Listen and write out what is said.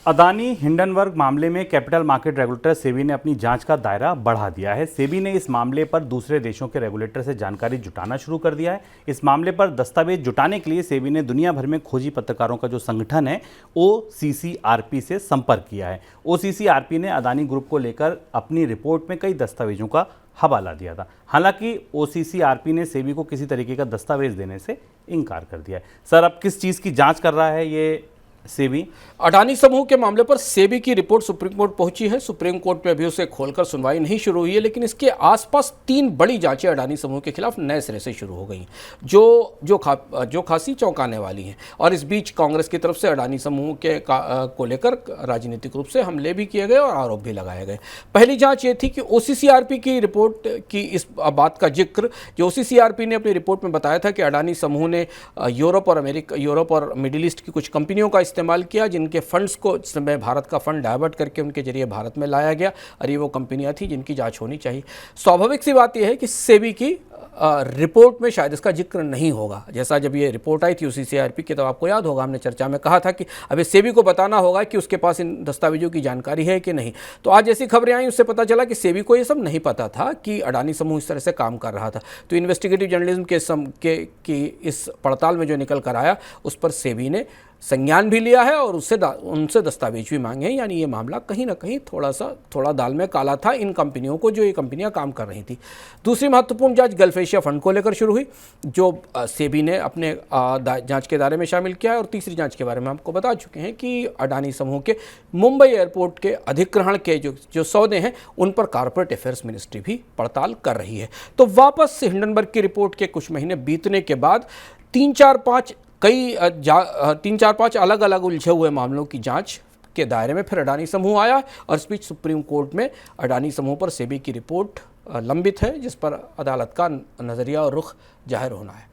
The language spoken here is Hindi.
अदानी हिंडनबर्ग मामले में कैपिटल मार्केट रेगुलेटर सेबी ने अपनी जांच का दायरा बढ़ा दिया है। सेबी ने इस मामले पर दूसरे देशों के रेगुलेटर से जानकारी जुटाना शुरू कर दिया है। इस मामले पर दस्तावेज जुटाने के लिए सेबी ने दुनिया भर में खोजी पत्रकारों का जो संगठन है OCCRP से संपर्क किया है। OCCRP ने अदानी ग्रुप को लेकर अपनी रिपोर्ट में कई दस्तावेजों का हवाला दिया था। हालांकि OCCRP ने सेबी को किसी तरीके का दस्तावेज देने से इनकार कर दिया है। सर, अब किस चीज़ की जांच कर रहा है ये सेबी? अडानी समूह के मामले पर सेबी की रिपोर्ट सुप्रीम कोर्ट पहुंची है। सुप्रीम कोर्ट में अभी उसे खोलकर सुनवाई नहीं शुरू हुई है, लेकिन इसके आसपास 3 बड़ी जांचें अडानी समूह के खिलाफ नए सिरे से शुरू हो गई जो खासी चौंकाने वाली हैं। और इस बीच कांग्रेस की तरफ से अडानी समूह के को लेकर राजनीतिक रूप से हमले भी किए गए और आरोप भी लगाए गए। पहली जांच ये थी कि OCCRP की रिपोर्ट की इस बात का जिक्र, जो OCCRP ने अपनी रिपोर्ट में बताया था कि अडानी समूह ने यूरोप और मिडिल ईस्ट की कुछ कंपनियों का इस्तेमाल किया, जिनके फंड्स को इस समय भारत का फंड डाइवर्ट करके उनके जरिए भारत में लाया गया, और ये वो कंपनियां थी जिनकी जांच होनी चाहिए। स्वाभाविक सी बात यह है कि सेबी की रिपोर्ट में शायद इसका जिक्र नहीं होगा। जैसा जब ये रिपोर्ट आई थी OCCRP की, तो आपको याद होगा हमने चर्चा में कहा था कि अभी सेबी को बताना होगा कि उसके पास इन दस्तावेजों की जानकारी है कि नहीं। तो आज ऐसी खबरें आई, उससे पता चला कि सेबी को ये सब नहीं पता था कि अडानी समूह इस तरह से काम कर रहा था। तो इन्वेस्टिगेटिव जर्नलिज्म की इस पड़ताल में जो निकल कर आया, उस पर सेबी ने संज्ञान भी लिया है और उनसे दस्तावेज भी मांगे हैं। यानी ये मामला कहीं ना कहीं थोड़ा दाल में काला था इन कंपनियों को, जो ये कंपनियां काम कर रही थी। दूसरी महत्वपूर्ण जांच गल्फ एशिया फंड को लेकर शुरू हुई, जो सेबी ने अपने जांच के दायरे में शामिल किया है। और तीसरी जांच के बारे में आपको बता चुके हैं कि अडानी समूह के मुंबई एयरपोर्ट के अधिग्रहण के जो सौदे हैं, उन पर कॉर्पोरेट अफेयर्स मिनिस्ट्री भी पड़ताल कर रही है। तो वापस हिंडनबर्ग की रिपोर्ट के कुछ महीने बीतने के बाद 3-4-5 अलग अलग उलझे हुए मामलों की जांच के दायरे में फिर अडानी समूह आया, और इस बीच सुप्रीम कोर्ट में अडानी समूह पर सेबी की रिपोर्ट लंबित है, जिस पर अदालत का नज़रिया और रुख जाहिर होना है।